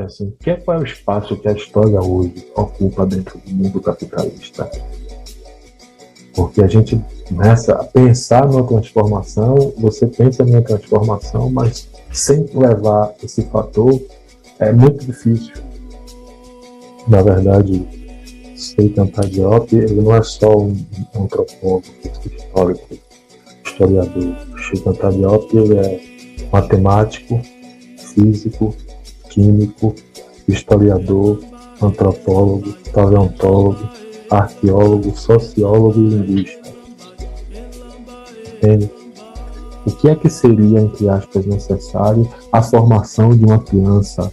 Assim, qual é o espaço que a história hoje ocupa dentro do mundo capitalista? Porque a gente começa a pensar numa transformação, você pensa numa transformação, mas sem levar esse fator é muito difícil. Na verdade, Seitan Diop, ele não é só um antropólogo, histórico, historiador. Seitan Diop, ele é matemático, físico, químico, historiador, antropólogo, paleontólogo, arqueólogo, sociólogo e linguista. Entende? O que é que seria, entre aspas, necessário a formação de uma criança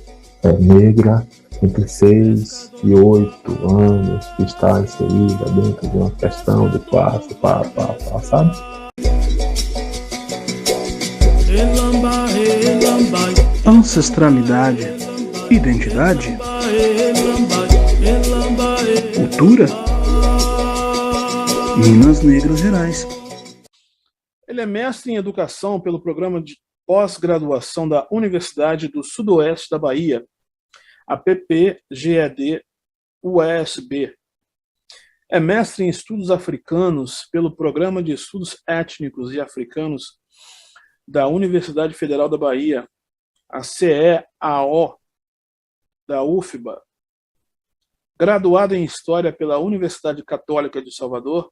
negra entre 6 e 8 anos que está inserida dentro de uma questão de classe, sabe? Ancestralidade, identidade, cultura, Minas Negras Gerais. Ele é mestre em educação pelo programa de pós-graduação da Universidade do Sudoeste da Bahia, a PPGED-UESB. É mestre em estudos africanos pelo programa de estudos étnicos e africanos da Universidade Federal da Bahia, a CEAO da UFBA. Graduado em História pela Universidade Católica de Salvador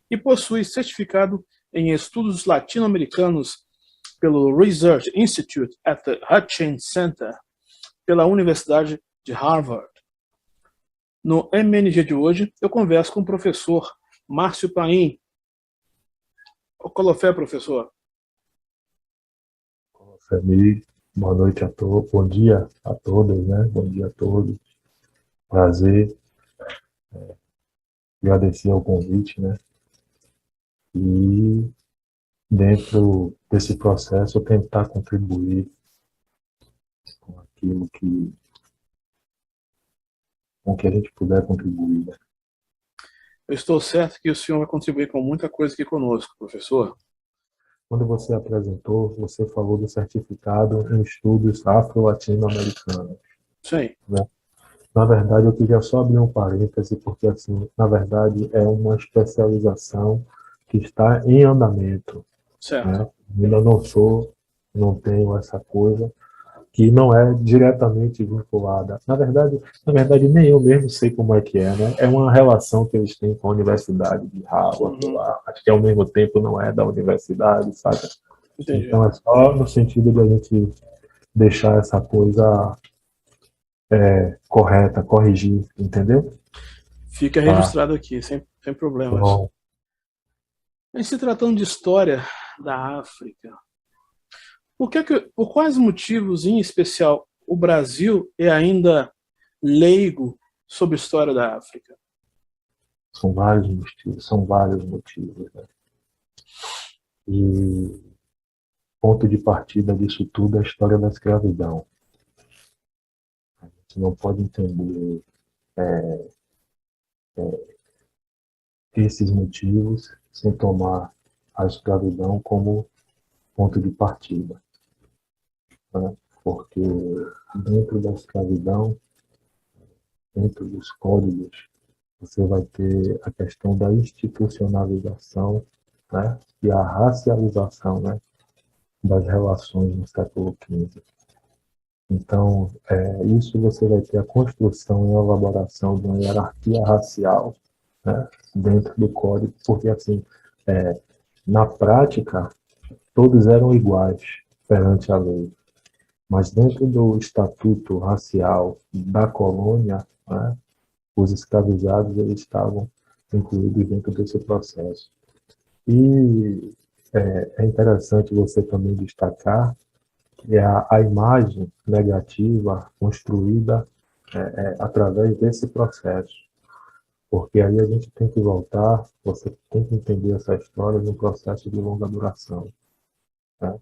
e possui certificado em Estudos Latino-Americanos pelo Research Institute at the Hutchins Center, pela Universidade de Harvard. No MNG de hoje, eu converso com o professor Márcio Paim. Colofé, professor. Colofé, boa noite a todos, bom dia a todos, né? Bom dia a todos. Prazer. Agradecer ao convite, né? E dentro desse processo eu tentar contribuir com aquilo com que a gente puder contribuir. Né? Eu estou certo que o senhor vai contribuir com muita coisa aqui conosco, professor. Quando você apresentou, você falou do certificado em estudos afro-latino-americanos. Sim. Né? Na verdade, eu queria só abrir um parêntese, porque, assim, na verdade, é uma especialização que está em andamento. Certo. Né? Ainda não tenho essa coisa que não é diretamente vinculada. Na verdade, nem eu mesmo sei como é que é, né? É uma relação que eles têm com a Universidade de Harvard, lá. Acho que ao mesmo tempo não é da universidade, sabe? Entendi. Então é só no sentido de a gente deixar essa coisa correta, corrigir, entendeu? Fica registrado aqui, sem problemas. Bom. Em se tratando de história da África, por quais motivos, em especial, o Brasil é ainda leigo sobre a história da África? São vários motivos. Né? E ponto de partida disso tudo é a história da escravidão. A gente não pode entender esses motivos sem tomar a escravidão como ponto de partida. Né? Porque dentro da escravidão, dentro dos códigos, você vai ter a questão da institucionalização, né? E a racialização, né? Das relações no século XV. Então, isso você vai ter a construção e a elaboração de uma hierarquia racial, né? Dentro do código, porque, assim, na prática, todos eram iguais perante a lei. Mas dentro do estatuto racial da colônia, né, os escravizados eles estavam incluídos dentro desse processo. E é interessante você também destacar que a imagem negativa construída através desse processo. Porque aí a gente tem que voltar, você tem que entender essa história num processo de longa duração. Né?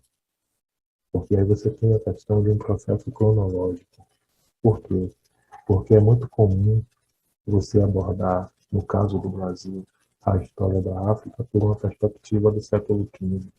Porque aí você tem a questão de um processo cronológico. Por quê? Porque é muito comum você abordar, no caso do Brasil, a história da África por uma perspectiva do século XV.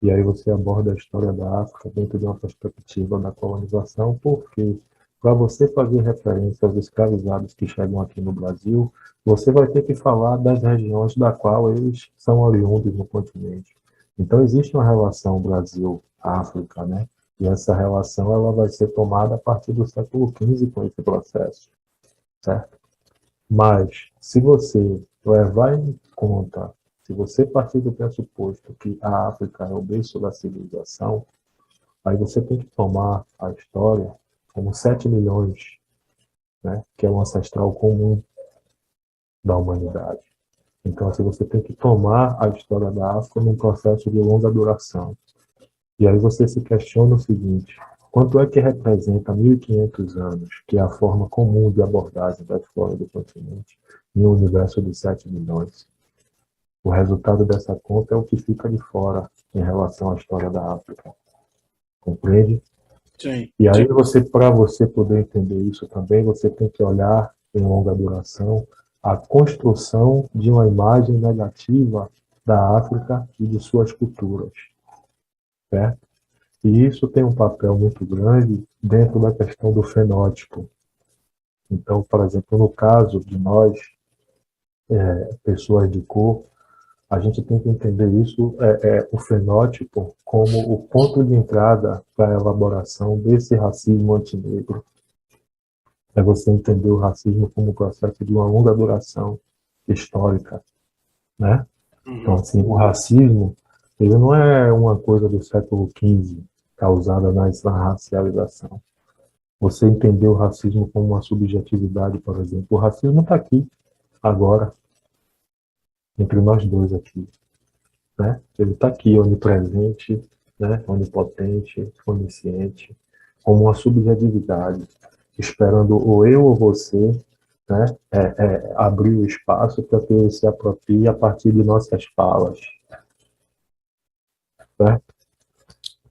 E aí você aborda a história da África dentro de uma perspectiva da colonização, porque para você fazer referência aos escravizados que chegam aqui no Brasil, você vai ter que falar das regiões da qual eles são oriundos no continente. Então, existe uma relação Brasil-África, né? E essa relação ela vai ser tomada a partir do século XV com esse processo, certo? Mas, se você levar em conta, se você partir do pressuposto que a África é o berço da civilização, aí você tem que tomar a história como 7 milhões, né, que é um ancestral comum da humanidade. Então, assim, você tem que tomar a história da África num processo de longa duração. E aí você se questiona o seguinte: quanto é que representa 1.500 anos, que é a forma comum de abordagem da história do continente, em um universo de 7 milhões? O resultado dessa conta é o que fica de fora em relação à história da África. Compreende? Sim. E aí, para você poder entender isso também, você tem que olhar em longa duração a construção de uma imagem negativa da África e de suas culturas, certo? E isso tem um papel muito grande dentro da questão do fenótipo. Então, por exemplo, no caso de nós, pessoas de cor, a gente tem que entender isso, o fenótipo, como o ponto de entrada para a elaboração desse racismo antinegro. É você entender o racismo como um processo de uma longa duração histórica, né? Então, assim, o racismo, ele não é uma coisa do século XV, causada na racialização. Você entender o racismo como uma subjetividade, por exemplo. O racismo está aqui, agora, entre nós dois aqui, né? Ele está aqui, onipresente, né? Onipotente, onisciente, como uma subjetividade, esperando ou eu ou você, né? Abrir o espaço para que ele se aproprie a partir de nossas falas, certo?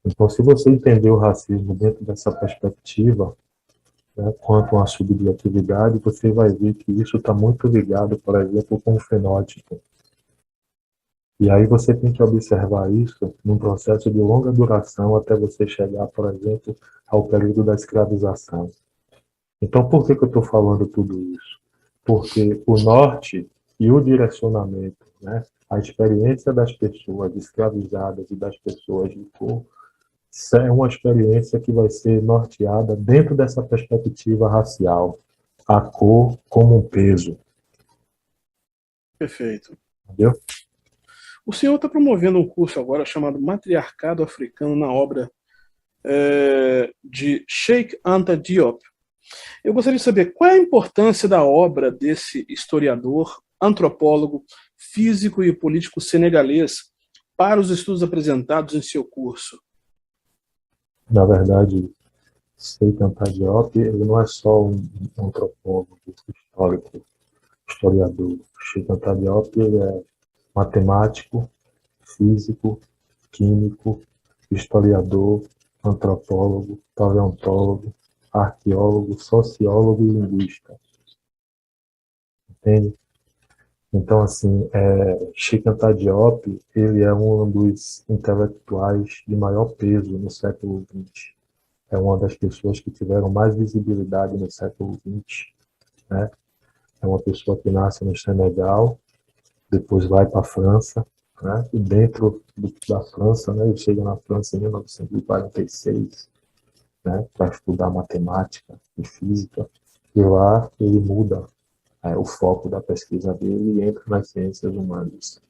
Então, se você entender o racismo dentro dessa perspectiva, né, quanto à subjetividade, você vai ver que isso está muito ligado, por exemplo, com o fenótipo. E aí você tem que observar isso num processo de longa duração até você chegar, por exemplo, ao período da escravização. Então, por que eu estou falando tudo isso? Porque o norte e o direcionamento, né, a experiência das pessoas escravizadas e das pessoas de cor, é uma experiência que vai ser norteada dentro dessa perspectiva racial, a cor como um peso. Perfeito. Entendeu? O senhor está promovendo um curso agora chamado Matriarcado Africano na obra de Cheikh Anta Diop. Eu gostaria de saber qual é a importância da obra desse historiador, antropólogo, físico e político senegalês para os estudos apresentados em seu curso. Na verdade, Cheikh Anta Diop, ele não é só um antropólogo histórico, historiador. Cheikh Anta Diop, ele é matemático, físico, químico, historiador, antropólogo, paleontólogo, arqueólogo, sociólogo e linguista. Entende? Então, assim, Cheikh Anta Diop, ele é um dos intelectuais de maior peso no século XX. É uma das pessoas que tiveram mais visibilidade no século XX, né? É uma pessoa que nasce no Senegal, depois vai para a França, né? E dentro da França, né? Ele chega na França em 1946, né? Para estudar matemática e física, e lá ele muda o foco da pesquisa dele e entra nas ciências humanas.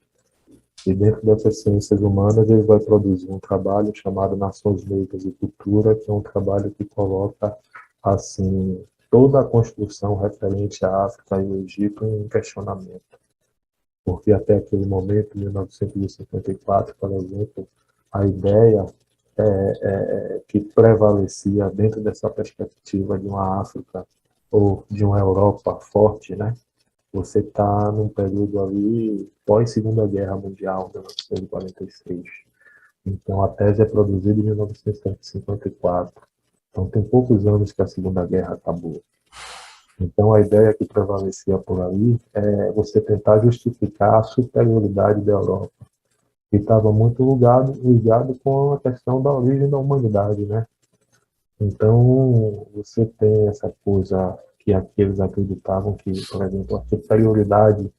E dentro dessas ciências humanas ele vai produzir um trabalho chamado Nações Negras e Cultura, que é um trabalho que coloca assim toda a construção referente à África e ao Egito em questionamento. Porque até aquele momento, em 1954, por exemplo, a ideia que prevalecia dentro dessa perspectiva de uma África ou de uma Europa forte, né? Você está num período ali pós-Segunda Guerra Mundial, 1946. Então, a tese é produzida em 1954. Então, tem poucos anos que a Segunda Guerra acabou. Então, a ideia que prevalecia por aí é você tentar justificar a superioridade da Europa, que estava muito ligado com a questão da origem da humanidade, né? Então, você tem essa coisa que eles acreditavam que, por exemplo, a superioridade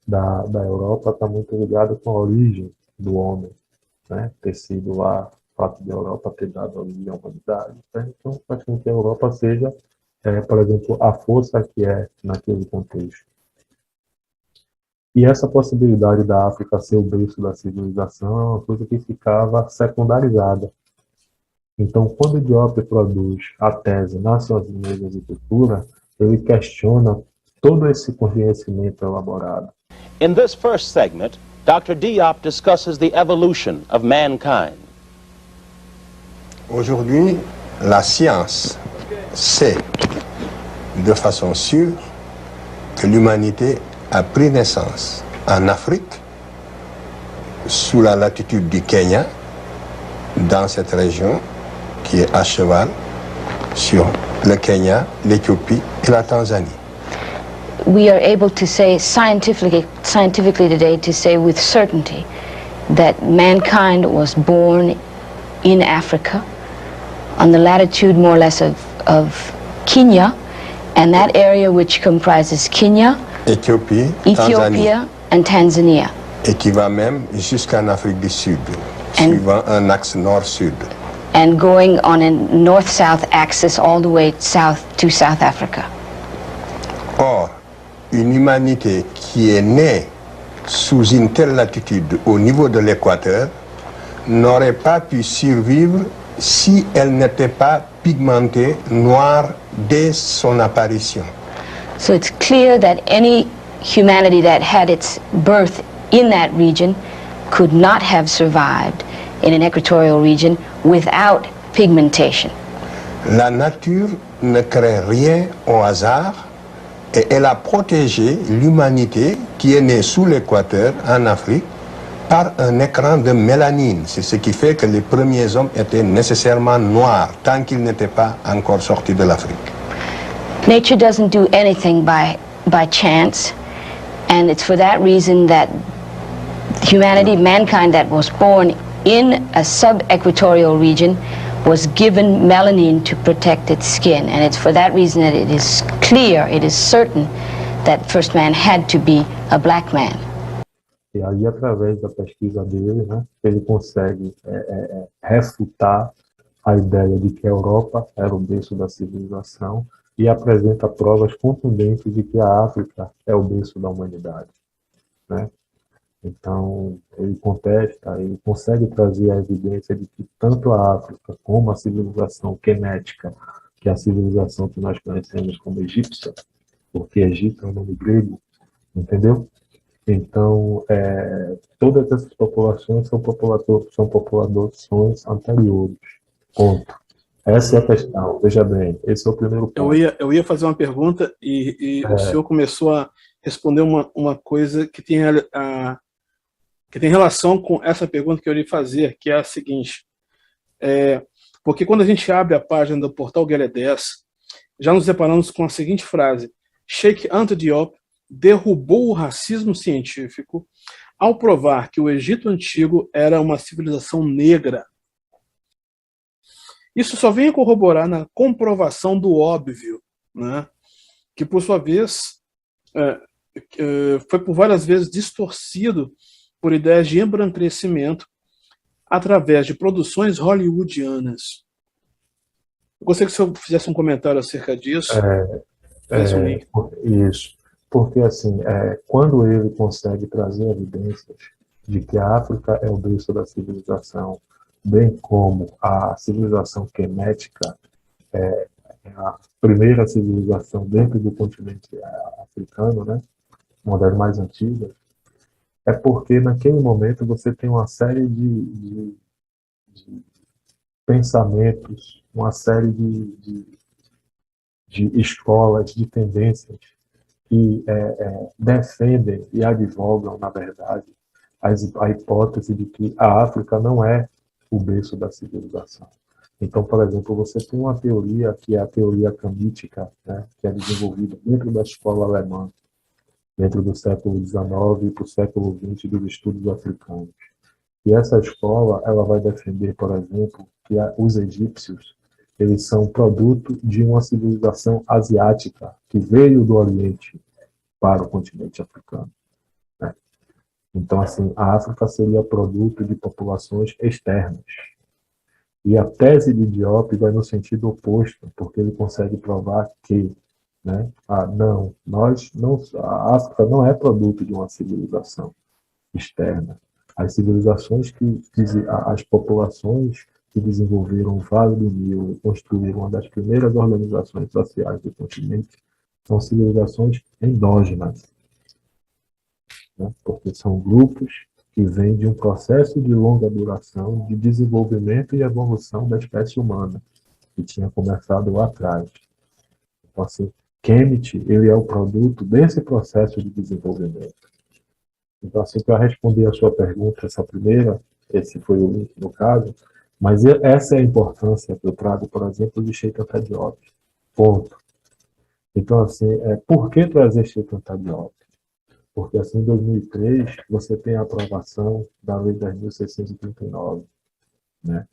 da Europa está muito ligada com a origem do homem, né? Ter sido lá, o fato da Europa ter dado origem à humanidade. Né? Então, faz com que a Europa seja, por exemplo, a força que é naquele contexto. E essa possibilidade da África ser o berço da civilização é uma coisa que ficava secundarizada. Então, quando o Diop produz a tese Nações Negras e Cultura, ele questiona todo esse conhecimento elaborado. In this first segment, Dr. Diop discusses the evolution of mankind. Aujourd'hui, la science sait de façon sûre que l'humanité a pris naissance en Afrique, sous la latitude du Kenya, dans cette région qui est à cheval sur le Kenya, l'Éthiopie et la Tanzanie. We are able to say scientifically today, to say with certainty that mankind was born in Africa, on the latitude more or less of Kenya, and that area which comprises Kenya, Éthiopie, Ethiopia, and Tanzania. Et qui va même jusqu'en Afrique du Sud, suivant un axe nord-sud. And going on a north-south axis all the way south to South Africa. Or, une humanité qui est née sous une telle latitude au niveau de l'équateur n'aurait pas pu survivre si elle n'était pas pigmentée noire dès son apparition. So it's clear that any humanity that had its birth in that region could not have survived in an equatorial region without pigmentation. La nature ne crée rien au hasard et elle a protégé l'humanité qui est née sous l'équateur en Afrique par un écran de mélanine. C'est ce qui fait que les premiers hommes étaient nécessairement noirs tant qu'ils n'étaient pas encore sortis de l'Afrique. Nature doesn't do anything by chance, and it's for that reason that humanity, mankind that was born in a sub-equatorial region was given melanin to protect its skin, and it's for that reason that it is clear, it is certain that first man had to be a black man. E aí, através da pesquisa dele, né, ele consegue refutar a ideia de que a Europa era o berço da civilização e apresenta provas contundentes de que a África é o berço da humanidade, né? Então, ele contesta, ele consegue trazer a evidência de que tanto a África como a civilização quemética, que é a civilização que nós conhecemos como egípcia, porque Egito é um nome grego, entendeu? Então, todas essas populações são populações anteriores. Ponto. Essa é a questão. Veja bem, esse é o primeiro ponto. Eu ia fazer uma pergunta e o senhor começou a responder uma coisa que tem relação com essa pergunta que eu ia fazer, que é a seguinte. Porque quando a gente abre a página do portal Guerra 10, já nos deparamos com a seguinte frase: Cheikh Anta Diop derrubou o racismo científico ao provar que o Egito Antigo era uma civilização negra. Isso só vem a corroborar na comprovação do óbvio, né? Que, por sua vez, foi por várias vezes distorcido por ideias de embranquecimento através de produções hollywoodianas. Eu gostaria que o senhor fizesse um comentário acerca disso. Isso. Porque, assim, quando ele consegue trazer evidências de que a África é o berço da civilização, bem como a civilização quemética é a primeira civilização dentro do continente africano, né? Uma das mais antigas, é porque naquele momento você tem uma série de pensamentos, uma série de escolas, de tendências que defendem e advogam, na verdade, a hipótese de que a África não é o berço da civilização. Então, por exemplo, você tem uma teoria que é a teoria camítica, né, que é desenvolvida dentro da escola alemã, dentro do século XIX e para o século XX dos estudos africanos. E essa escola ela vai defender, por exemplo, que os egípcios eles são produto de uma civilização asiática que veio do Oriente para o continente africano, né? Então, assim, a África seria produto de populações externas. E a tese de Diop vai no sentido oposto, porque ele consegue provar que, né, a África não é produto de uma civilização externa. As civilizações as populações que desenvolveram o Vale do Nilo e construíram uma das primeiras organizações sociais do continente são civilizações endógenas, né, porque são grupos que vêm de um processo de longa duração de desenvolvimento e evolução da espécie humana, que tinha começado lá atrás. Então, assim, Kemet, ele é o produto desse processo de desenvolvimento. Então, assim, para responder a sua pergunta, essa primeira, esse foi o link no caso, mas essa é a importância que eu trago, por exemplo, de Sheikh Anta Diop. Ponto. Então, assim, por que trazer Sheikh Anta Diop? Porque, assim, em 2003, você tem a aprovação da Lei 10.639, né?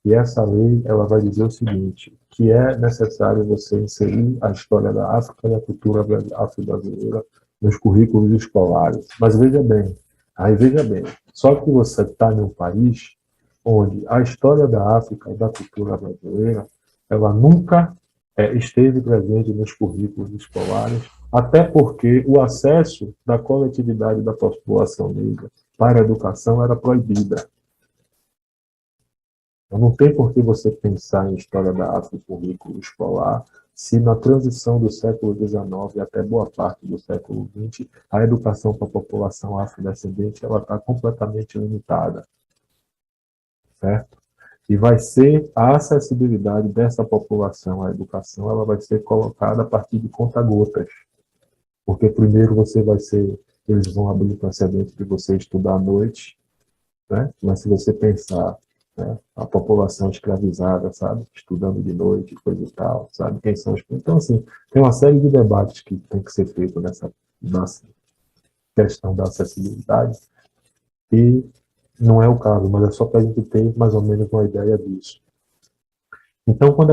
E essa lei, ela vai dizer o seguinte, que é necessário você inserir a história da África e a cultura afro-brasileira nos currículos escolares. Mas veja bem, só que você está em um país onde a história da África e da cultura brasileira, ela nunca esteve presente nos currículos escolares, até porque o acesso da coletividade da população negra para a educação era proibida. Então, não tem por que você pensar em história da África no currículo escolar, se na transição do século XIX até boa parte do século XX, a educação para a população afrodescendente está completamente limitada. Certo? E vai ser a acessibilidade dessa população à educação, ela vai ser colocada a partir de conta-gotas. Porque primeiro eles vão abrir precedente de você estudar à noite, né? Mas se você pensar, né, a população escravizada, sabe, estudando de noite, coisa e tal, sabe, quem são os... Então, assim, tem uma série de debates que tem que ser feito nessa questão da acessibilidade, e não é o caso, mas é só para a gente ter mais ou menos uma ideia disso. Então, quando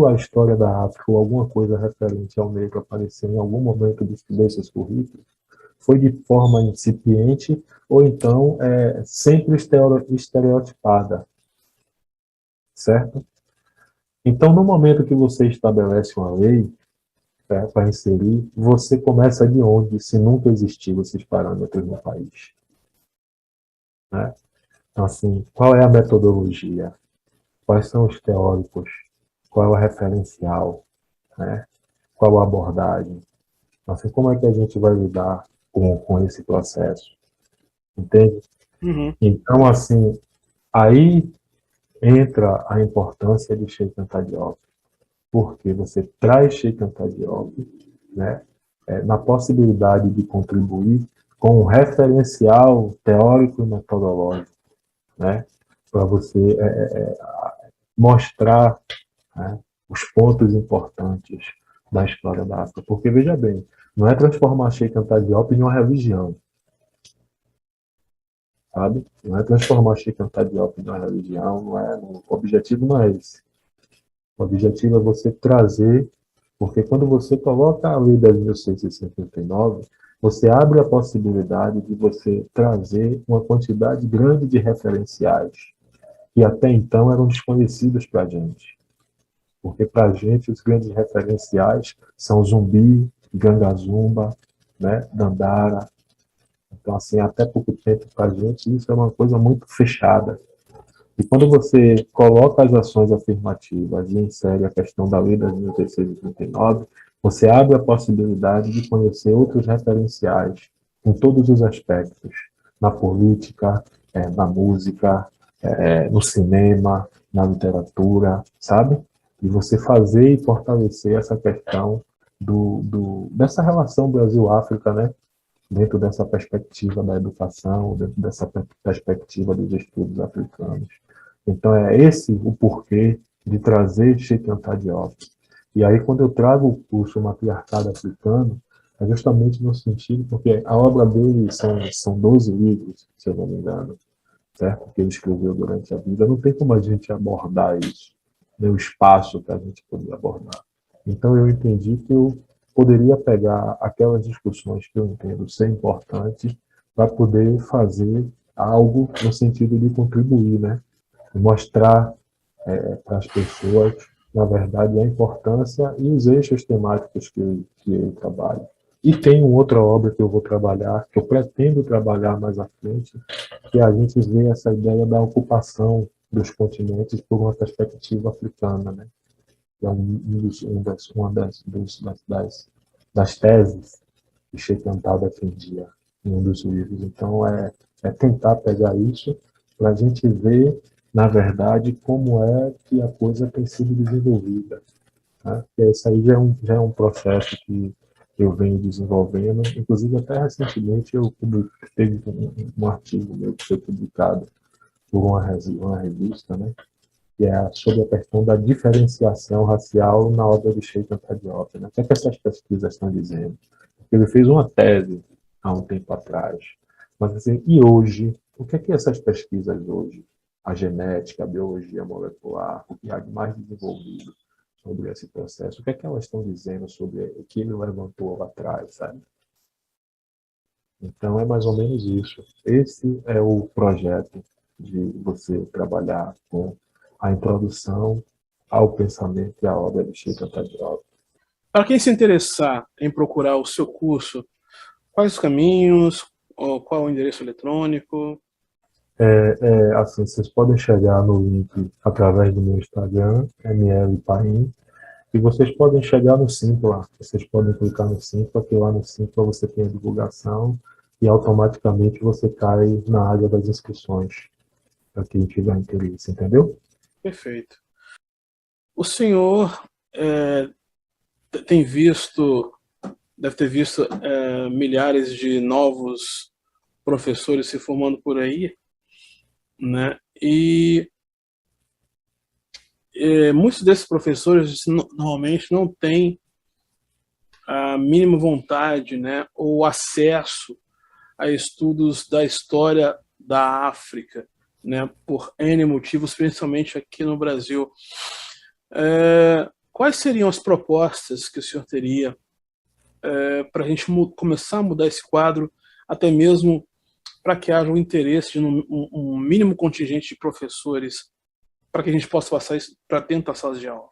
a história da África ou alguma coisa referente ao negro apareceu em algum momento desses currículos, foi de forma incipiente ou então sempre estereotipada, certo? Então, no momento que você estabelece uma lei para inserir, você começa de onde, se nunca existiu esses parâmetros no país? Né? Então, assim, qual é a metodologia? Quais são os teóricos? Qual é o referencial? Né? Qual a abordagem? Então, assim, como é que a gente vai lidar com esse processo? Entende? Uhum. Então, assim, aí entra a importância de Sheikh Anta Diop, porque você traz Sheikh Anta Diop, né, na possibilidade de contribuir com um referencial teórico e metodológico, né, para você mostrar, né, os pontos importantes da história da África. Porque, veja bem, não é transformar Sheikh Anta Diop em uma religião, sabe? Não é transformar Sheikh Anta Diop em uma religião, o objetivo não é esse. O objetivo é você trazer, porque quando você coloca a Lei 10.659, você abre a possibilidade de você trazer uma quantidade grande de referenciais que até então eram desconhecidos para a gente. Porque para a gente os grandes referenciais são Zumbi, Gangazumba, né, Dandara. Então, assim, até pouco tempo para a gente isso é uma coisa muito fechada. E quando você coloca as ações afirmativas e insere a questão da Lei 10.639, você abre a possibilidade de conhecer outros referenciais em todos os aspectos, na política, na música, no cinema, na literatura, sabe? E você fazer e fortalecer essa questão dessa relação Brasil-África, né? Dentro dessa perspectiva da educação, dentro dessa perspectiva dos estudos africanos. Então, é esse o porquê de trazer Sheikh Anta Diop. E aí, quando eu trago o curso Matriarcado Africano, é justamente no sentido, porque a obra dele são 12 livros, se eu não me engano, certo? Que ele escreveu durante a vida. Não tem como a gente abordar isso, nem o espaço que a gente poderia abordar. Então eu entendi que eu poderia pegar aquelas discussões que eu entendo ser importantes para poder fazer algo no sentido de contribuir, né? Mostrar para as pessoas, na verdade, a importância e os eixos temáticos que eu trabalho. E tem uma outra obra que eu vou trabalhar, que eu pretendo trabalhar mais à frente, que a gente vê essa ideia da ocupação dos continentes por uma perspectiva africana, né? Que é uma das teses que Sheikh Anta defendia em um dos livros. Então, é tentar pegar isso para a gente ver, na verdade, como é que a coisa tem sido desenvolvida. Né? E isso aí já é um processo que eu venho desenvolvendo. Inclusive, até recentemente, eu teve um artigo meu que foi publicado por uma revista, né? Que é sobre a questão da diferenciação racial na obra de Sheikh Anta Diop. Né? O que é que essas pesquisas estão dizendo? Ele fez uma tese há um tempo atrás. Mas, assim, e hoje? O que é que essas pesquisas hoje, a genética, a biologia molecular, o que há de mais desenvolvido sobre esse processo, o que é que elas estão dizendo sobre o que ele levantou lá atrás, sabe? Então, é mais ou menos isso. Esse é o projeto de você trabalhar com a introdução ao pensamento e à obra de Sheikh Anta Diop. Para quem se interessar em procurar o seu curso, quais os caminhos, ou qual o endereço eletrônico? Assim, vocês podem chegar no link através do meu Instagram, mlpaim, e vocês podem chegar no Simpla. Vocês podem clicar no Simpla, que lá no Simpla você tem a divulgação e automaticamente você cai na área das inscrições, para quem tiver interesse, entendeu? Perfeito. O senhor deve ter visto milhares de novos professores se formando por aí, né? E muitos desses professores normalmente não têm a mínima vontade, né, ou acesso a estudos da história da África, né, por N motivos, principalmente aqui no Brasil. Quais seriam as propostas que o senhor teria para a gente começar a mudar esse quadro, até mesmo para que haja um interesse de um mínimo contingente de professores, para que a gente possa passar isso para dentro das salas de aula?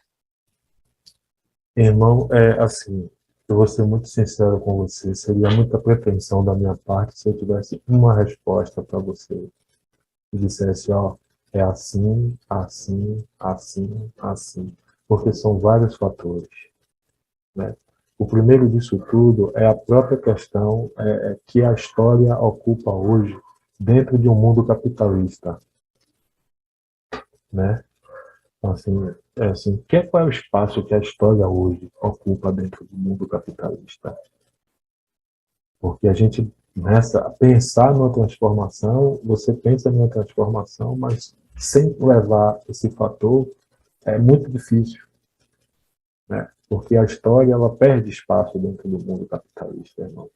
Irmão, assim, eu vou ser muito sincero com você, seria muita pretensão da minha parte se eu tivesse uma resposta para você e dissesse, ó, é assim, assim, assim, assim, porque são vários fatores, né? O primeiro disso tudo é a própria questão que a história ocupa hoje dentro de um mundo capitalista, né? Então, assim, qual é o espaço que a história hoje ocupa dentro do mundo capitalista? Porque a gente começa a pensar numa transformação, você pensa numa transformação, mas sem levar esse fator é muito difícil, né? Porque a história ela perde espaço dentro do mundo capitalista, irmão.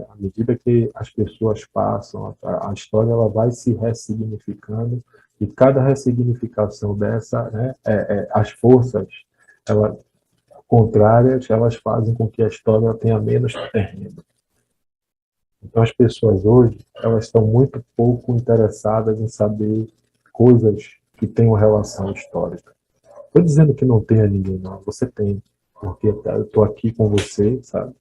À medida que as pessoas passam, a história ela vai se ressignificando e cada ressignificação dessa, né, as forças contrárias, elas fazem com que a história tenha menos terreno. Então as pessoas hoje, elas estão muito pouco interessadas em saber coisas que tenham relação histórica. Estou dizendo que não tenha ninguém, não. Você tem, porque eu estou aqui com você, sabe?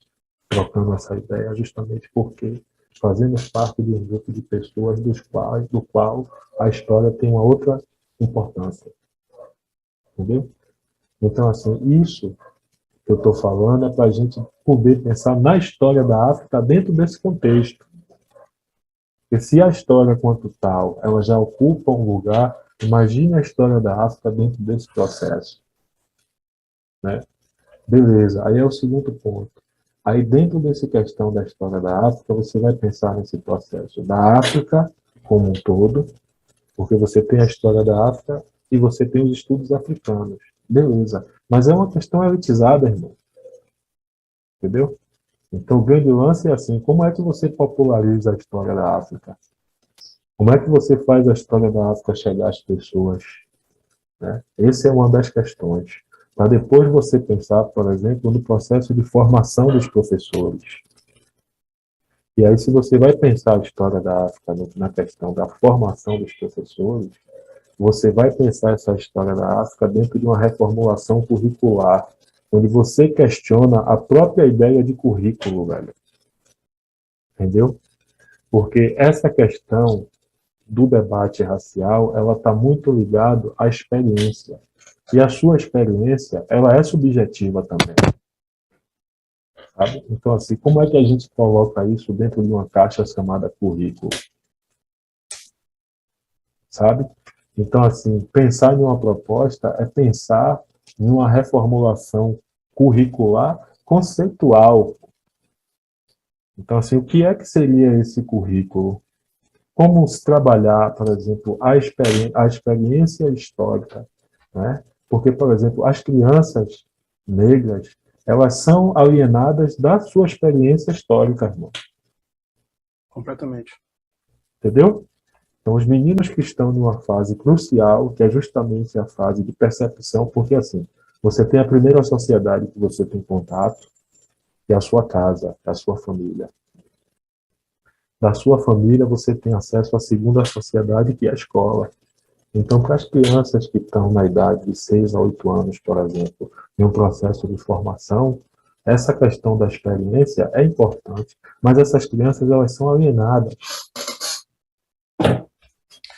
Trocando essa ideia, justamente porque fazemos parte de um grupo de pessoas do qual a história tem uma outra importância. Entendeu? Então, assim, isso que eu estou falando é para a gente poder pensar na história da África dentro desse contexto. Porque se a história, quanto tal, ela já ocupa um lugar, imagine a história da África dentro desse processo. Né? Beleza, aí é o segundo ponto. Aí, dentro dessa questão da história da África, você vai pensar nesse processo da África como um todo, porque você tem a história da África e você tem os estudos africanos. Beleza. Mas é uma questão elitizada, irmão. Entendeu? Então, o grande lance é assim, como é que você populariza a história da África? Como é que você faz a história da África chegar às pessoas? né? Essa é uma das questões. Para depois você pensar, por exemplo, no processo de formação dos professores. E aí, se você vai pensar a história da África na questão da formação dos professores, você vai pensar essa história da África dentro de uma reformulação curricular, onde você questiona a própria ideia de currículo, velho. Entendeu? Porque essa questão do debate racial, ela está muito ligada à experiência. E a sua experiência, ela é subjetiva também. Sabe? Então, assim, como é que a gente coloca isso dentro de uma caixa chamada currículo? Sabe? Então, assim, pensar em uma proposta é pensar em uma reformulação curricular conceitual. Então, assim, o que é que seria esse currículo? Como se trabalhar, por exemplo, a experiência histórica, né? Porque, por exemplo, as crianças negras, elas são alienadas da sua experiência histórica, irmão. Completamente. Entendeu? Então, os meninos que estão numa fase crucial, que é justamente a fase de percepção, porque, assim, você tem a primeira sociedade que você tem contato, que é a sua casa, é a sua família. Da sua família, você tem acesso à segunda sociedade, que é a escola. Então, para as crianças que estão na idade de 6 a 8 anos, por exemplo, em um processo de formação, essa questão da experiência é importante, mas essas crianças, elas são alienadas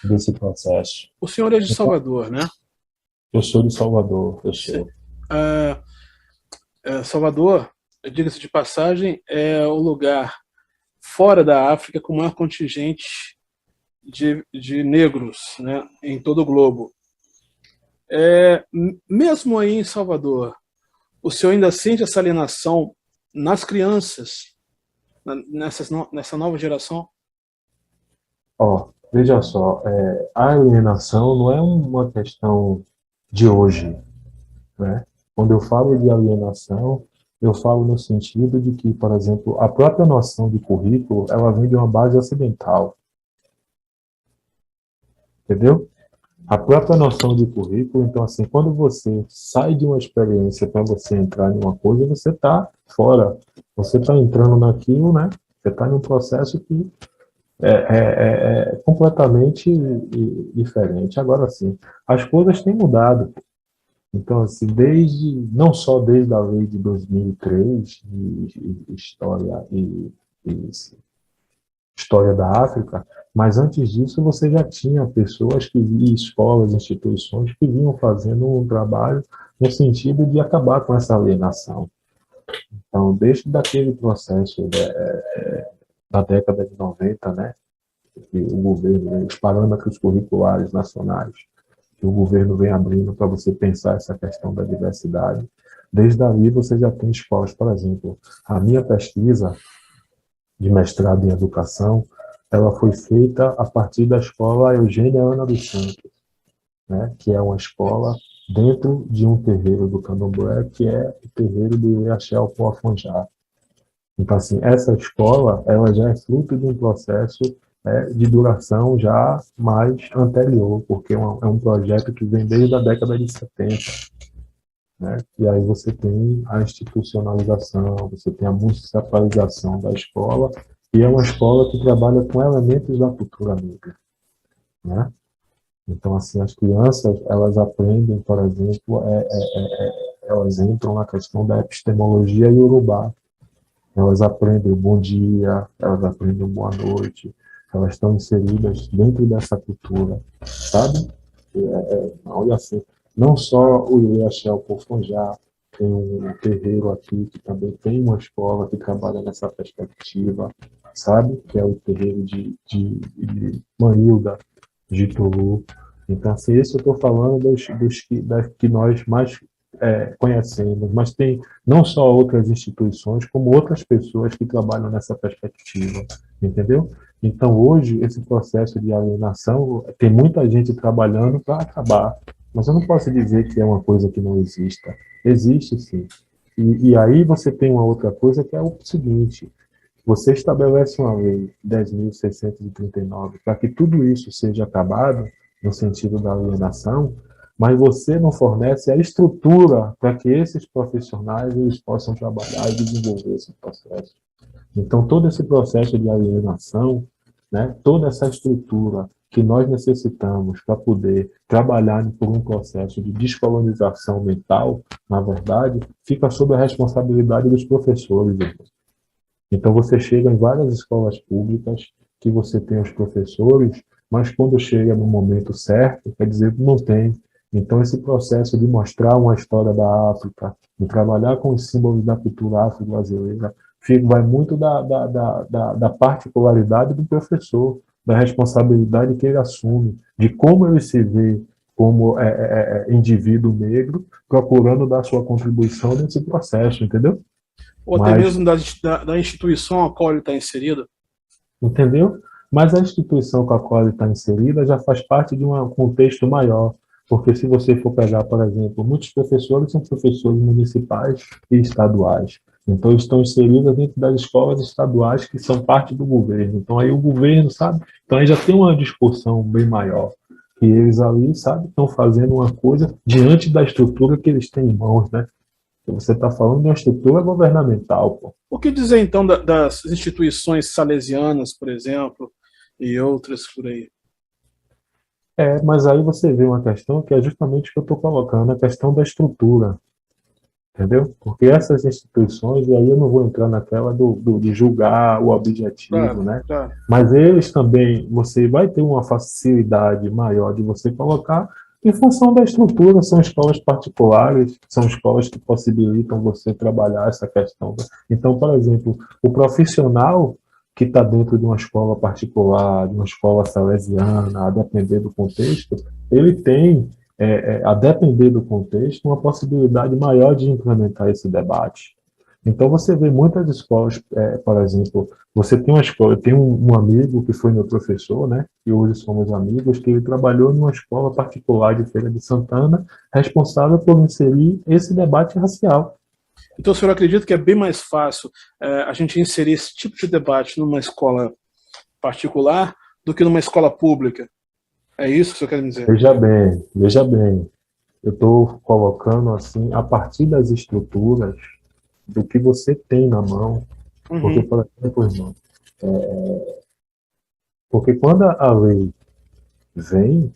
desse processo. O senhor é de Salvador, né? Eu sou de Salvador, eu sou. Salvador, diga-se de passagem, é o lugar fora da África com o maior contingente de negros, né, em todo o globo. Mesmo aí em Salvador, o senhor ainda sente essa alienação nas crianças, nessa nova geração? Veja só, a alienação não é uma questão de hoje, né? Quando eu falo de alienação, eu falo no sentido de que, por exemplo, a própria noção de currículo, ela vem de uma base ocidental. Entendeu? A própria noção de currículo, então, assim, quando você sai de uma experiência para você entrar em uma coisa, você está fora. Você está entrando naquilo, né? Você está num processo que é completamente diferente. Agora, sim, as coisas têm mudado. Então, assim, não só desde a lei de 2003, história da África, mas antes disso você já tinha pessoas e escolas, instituições que vinham fazendo um trabalho no sentido de acabar com essa alienação. Então, desde daquele processo da década de 90, né, que o governo, os parâmetros curriculares nacionais, que o governo vem abrindo para você pensar essa questão da diversidade, desde ali você já tem escolas, por exemplo, a minha pesquisa de mestrado em educação, ela foi feita a partir da escola Eugênia Ana dos Santos, né, que é uma escola dentro de um terreiro do Candomblé, que é o terreiro do Iaxel Poafonjá. Então, assim, essa escola, ela já é fruto de um processo de duração já mais anterior, porque é um projeto que vem desde a década de 70. Né? E aí você tem a institucionalização, você tem a municipalização da escola, e é uma escola que trabalha com elementos da cultura negra. Né? Então, assim, as crianças, elas aprendem, por exemplo, elas entram na questão da epistemologia iorubá. Elas aprendem o bom dia, elas aprendem o boa noite, elas estão inseridas dentro dessa cultura, sabe? Olha assim, não só o Iaxel Poafonjá, tem um terreiro aqui que também tem uma escola que trabalha nessa perspectiva, sabe? Que é o terreiro de Manilda, de Tolu. Então, assim, esse eu estou falando dos que nós mais conhecemos, mas tem não só outras instituições, como outras pessoas que trabalham nessa perspectiva, entendeu? Então, hoje, esse processo de alienação, tem muita gente trabalhando para acabar, mas eu não posso dizer que é uma coisa que não exista. Existe, sim. E aí você tem uma outra coisa que é o seguinte: você estabelece uma lei 10.639 para que tudo isso seja acabado, no sentido da alienação, mas você não fornece a estrutura para que esses profissionais eles possam trabalhar e desenvolver esse processo. Então, todo esse processo de alienação, né, toda essa estrutura que nós necessitamos para poder trabalhar por um processo de descolonização mental, na verdade, fica sob a responsabilidade dos professores. Então, você chega em várias escolas públicas que você tem os professores, mas quando chega no momento certo, quer dizer que não tem. Então, esse processo de mostrar uma história da África, de trabalhar com os símbolos da cultura afro-brasileira, vai muito da particularidade do professor, da responsabilidade que ele assume, de como ele se vê como indivíduo negro, procurando dar sua contribuição nesse processo, entendeu? Ou até mesmo da instituição a qual ele está inserido. Entendeu? Mas a instituição com a qual ele está inserida já faz parte de um contexto maior, porque se você for pegar, por exemplo, muitos professores são professores municipais e estaduais. Então, estão inseridos dentro das escolas estaduais que são parte do governo. Então, aí o governo, sabe? Então, aí já tem uma discussão bem maior. Que eles ali, sabe, estão fazendo uma coisa diante da estrutura que eles têm em mãos, né? Você está falando de uma estrutura governamental, pô. O que dizer, então, das instituições salesianas, por exemplo, e outras por aí? Mas aí você vê uma questão que é justamente o que eu estou colocando, a questão da estrutura. Entendeu? Porque essas instituições, e aí eu não vou entrar naquela de julgar o objetivo, Claro, né? claro. Mas eles também, você vai ter uma facilidade maior de você colocar em função da estrutura, são escolas particulares, são escolas que possibilitam você trabalhar essa questão. Então, por exemplo, o profissional que está dentro de uma escola particular, de uma escola salesiana, a depender do contexto, ele tem a depender do contexto, uma possibilidade maior de implementar esse debate. Então, você vê muitas escolas, por exemplo, você tem uma escola, eu tenho um amigo que foi meu professor, né, e hoje somos amigos, que ele trabalhou numa escola particular de Feira de Santana, responsável por inserir esse debate racial. Então, o senhor acredita que é bem mais fácil a gente inserir esse tipo de debate numa escola particular do que numa escola pública? É isso que o senhor quer dizer? Veja bem, eu estou colocando assim, a partir das estruturas do que você tem na mão, porque, por exemplo, irmão, porque quando a lei vem,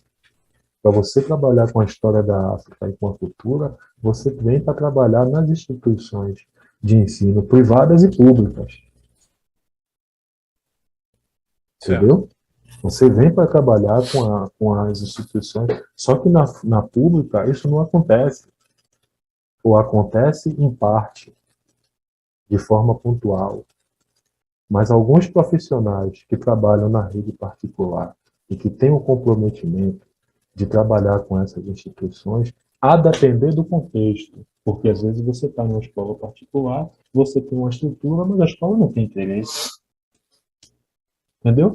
para você trabalhar com a história da África e com a cultura, você vem para trabalhar nas instituições de ensino privadas e públicas. Entendeu? Você vem para trabalhar com as instituições, só que na pública isso não acontece. Ou acontece em parte, de forma pontual. Mas alguns profissionais que trabalham na rede particular e que têm o comprometimento de trabalhar com essas instituições, a depender do contexto. Porque às vezes você está numa escola particular, você tem uma estrutura, mas a escola não tem interesse. Entendeu?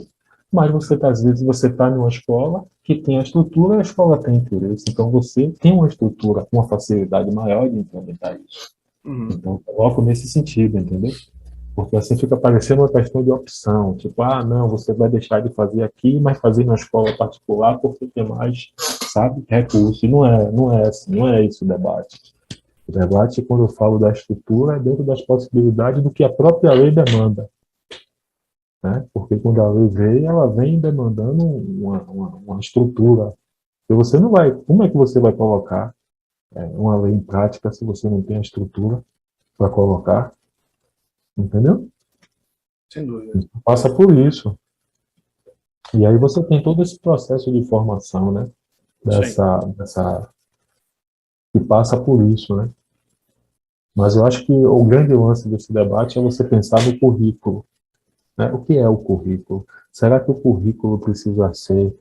Mas às vezes você está numa escola que tem a estrutura e a escola tem interesse. Então você tem uma estrutura com uma facilidade maior de implementar isso. Então eu coloco nesse sentido, entendeu? Porque assim fica parecendo uma questão de opção. Tipo, não, você vai deixar de fazer aqui, mas fazer na escola particular porque tem mais, sabe, recurso. E não é assim, não é isso o debate. O debate, quando eu falo da estrutura, é dentro das possibilidades do que a própria lei demanda. Né? Porque quando a lei veio, ela vem demandando uma estrutura. E você não vai... Como é que você vai colocar uma lei em prática se você não tem a estrutura para colocar? Entendeu? Sem dúvida. Passa por isso. E aí você tem todo esse processo de formação, né? Que passa por isso, né? Mas eu acho que o grande lance desse debate é você pensar no currículo. Né? O que é o currículo? Será que o currículo precisa ser,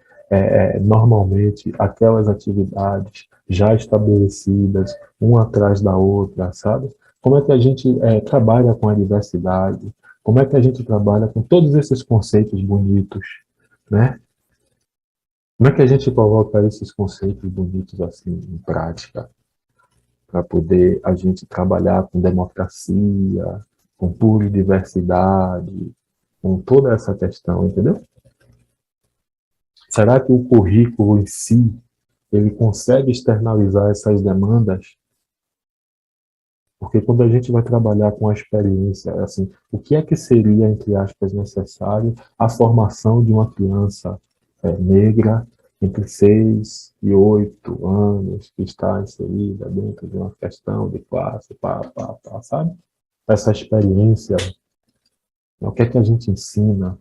normalmente, aquelas atividades já estabelecidas, uma atrás da outra, sabe? Como é que a gente trabalha com a diversidade? Como é que a gente trabalha com todos esses conceitos bonitos, né? Como é que a gente coloca esses conceitos bonitos assim em prática? Para poder a gente trabalhar com democracia, com pluridiversidade, com toda essa questão, entendeu? Será que o currículo em si ele consegue externalizar essas demandas, porque quando a gente vai trabalhar com a experiência, assim, o que é que seria, entre aspas, necessário a formação de uma criança negra entre 6 e 8 anos, que está inserida dentro de uma questão de classe, sabe? Essa experiência, o que é que a gente ensina,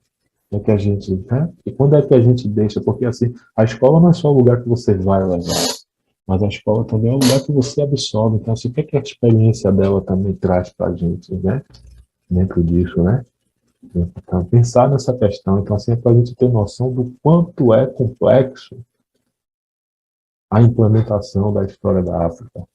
o que é que a gente, né? E quando é que a gente deixa? Porque assim, a escola não é só o lugar que você vai levar, mas a escola também é o lugar que você absorve. Então, assim, o que é que a experiência dela também traz para a gente, né? Dentro disso, né? Então, pensar nessa questão, então, assim, é para a gente ter noção do quanto é complexo a implementação da história da África,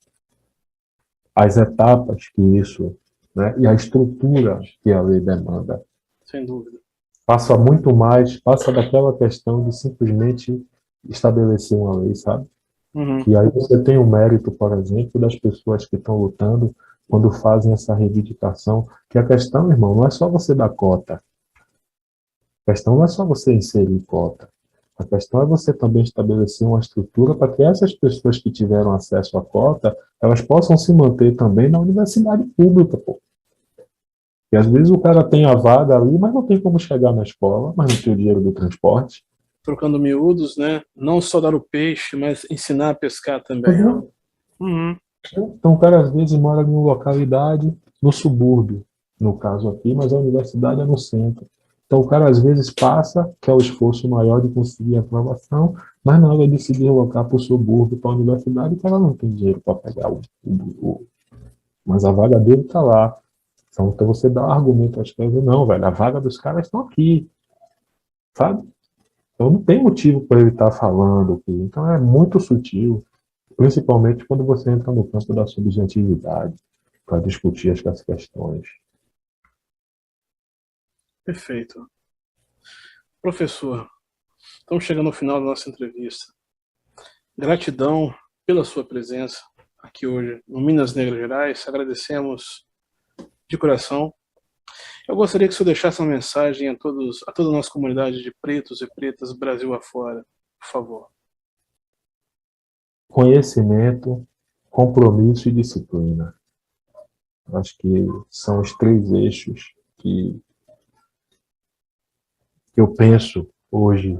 as etapas que isso, né? E a estrutura que a lei demanda. Sem dúvida. Passa muito mais, passa daquela questão de simplesmente estabelecer uma lei, sabe? Uhum. E aí você tem o mérito, por exemplo, das pessoas que estão lutando quando fazem essa reivindicação, que a questão, irmão, não é só você dar cota. A questão não é só você inserir cota. A questão é você também estabelecer uma estrutura para que essas pessoas que tiveram acesso à cota, elas possam se manter também na universidade pública, pô. E às vezes o cara tem a vaga ali, mas não tem como chegar na escola, mas não tem o dinheiro do transporte. Trocando miúdos, né? Não só dar o peixe, mas ensinar a pescar também. Uhum. Então o cara às vezes mora em uma localidade no subúrbio, no caso aqui, mas a universidade é no centro. Então o cara às vezes passa, que é o esforço maior de conseguir a aprovação, mas na hora de se deslocar para o subúrbio, para a universidade, o cara não tem dinheiro para pegar mas a vaga dele está lá. Então você dá um argumento às coisas, não, velho, a vaga dos caras estão aqui, sabe? Então não tem motivo para ele estar falando aqui. Então é muito sutil, principalmente quando você entra no campo da subjetividade, para discutir essas questões. Perfeito. Professor, estamos chegando ao final da nossa entrevista. Gratidão pela sua presença aqui hoje no Minas Negras Gerais. Agradecemos de coração. Eu gostaria que o senhor deixasse uma mensagem a toda a nossa comunidade de pretos e pretas Brasil afora, por favor. Conhecimento, compromisso e disciplina. Acho que são os 3 eixos que eu penso hoje,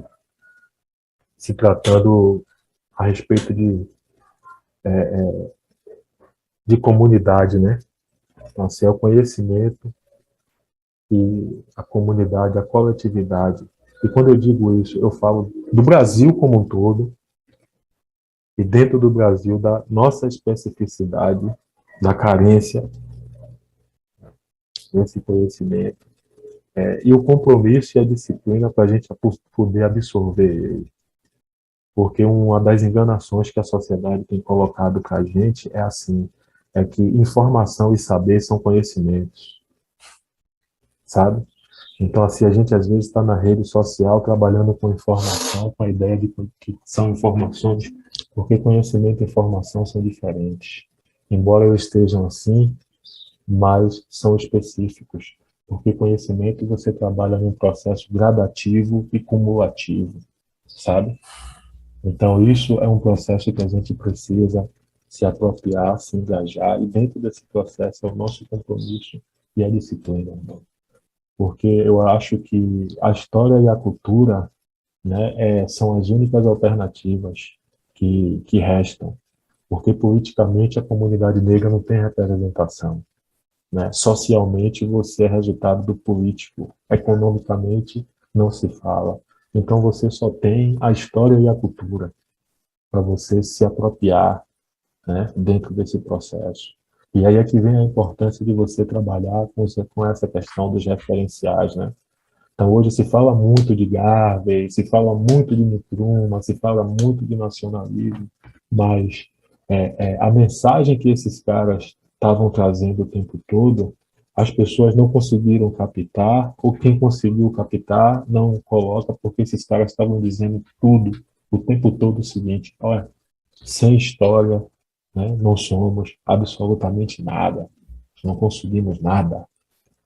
se tratando a respeito de comunidade, né? Então, assim, é o conhecimento e a comunidade, a coletividade. E quando eu digo isso, eu falo do Brasil como um todo, e dentro do Brasil, da nossa especificidade, da carência desse conhecimento, e o compromisso e a disciplina para a gente poder absorver ele. Porque uma das enganações que a sociedade tem colocado para a gente é assim, é que informação e saber são conhecimentos, sabe? Então, assim, a gente às vezes está na rede social trabalhando com informação, com a ideia de que são informações, porque conhecimento e informação são diferentes. Embora eles estejam assim, mas são específicos, porque conhecimento você trabalha num processo gradativo e cumulativo, sabe? Então, isso é um processo que a gente precisa se apropriar, se engajar, e dentro desse processo é o nosso compromisso e a disciplina, irmão. Porque eu acho que a história e a cultura, né, são as únicas alternativas que restam, porque politicamente a comunidade negra não tem representação, né? Socialmente você é resultado do político, economicamente não se fala. Então você só tem a história e a cultura para você se apropriar, né, dentro desse processo. E aí é que vem a importância de você trabalhar com essa questão dos referenciais, né? Então hoje se fala muito de Garvey, se fala muito de Nkrumah, se fala muito de nacionalismo, mas a mensagem que esses caras estavam trazendo o tempo todo, as pessoas não conseguiram captar, ou quem conseguiu captar não coloca, porque esses caras estavam dizendo tudo, o tempo todo o seguinte, olha, sem história, né, não somos absolutamente nada, não conseguimos nada,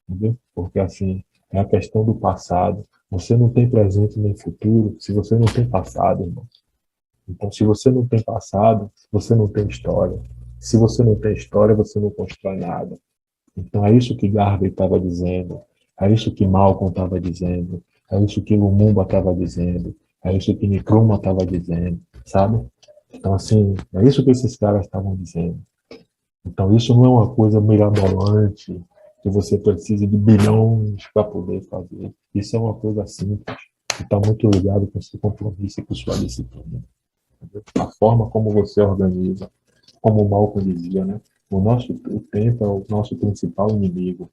entendeu? Porque assim, é a questão do passado, você não tem presente nem futuro, se você não tem passado, irmão. Então, se você não tem passado, você não tem história. Se você não tem história, você não constrói nada. Então, é isso que Garvey estava dizendo, é isso que Malcolm estava dizendo, é isso que Lumumba estava dizendo, é isso que Nkrumah estava dizendo, sabe? Então, assim, é isso que esses caras estavam dizendo. Então, isso não é uma coisa mirabolante, que você precisa de bilhões para poder fazer. Isso é uma coisa simples, que está muito ligado com o seu compromisso e com sua disciplina. A forma como você organiza, como o Malcolm dizia, né? O tempo é o nosso principal inimigo.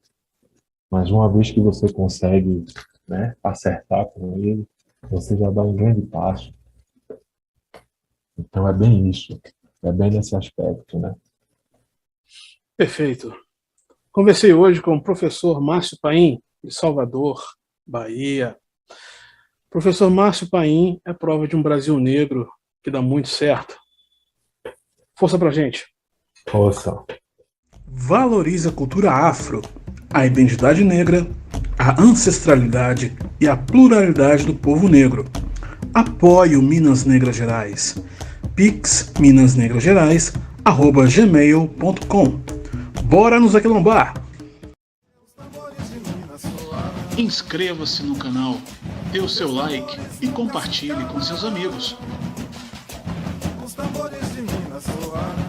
Mas uma vez que você consegue, né, acertar com ele, você já dá um grande passo. Então é bem isso. É bem nesse aspecto, né? Perfeito. Conversei hoje com o professor Márcio Paim, de Salvador, Bahia. Professor Márcio Paim é prova de um Brasil negro que dá muito certo. Força pra gente. Força. Valorize a cultura afro, a identidade negra, a ancestralidade e a pluralidade do povo negro. Apoie o Minas Negras Gerais. Pix minasnegrasgerais@gmail.com. Bora nos aquilombar! Inscreva-se no canal, dê o seu like e compartilhe com seus amigos. Os tambores de Minas soaram.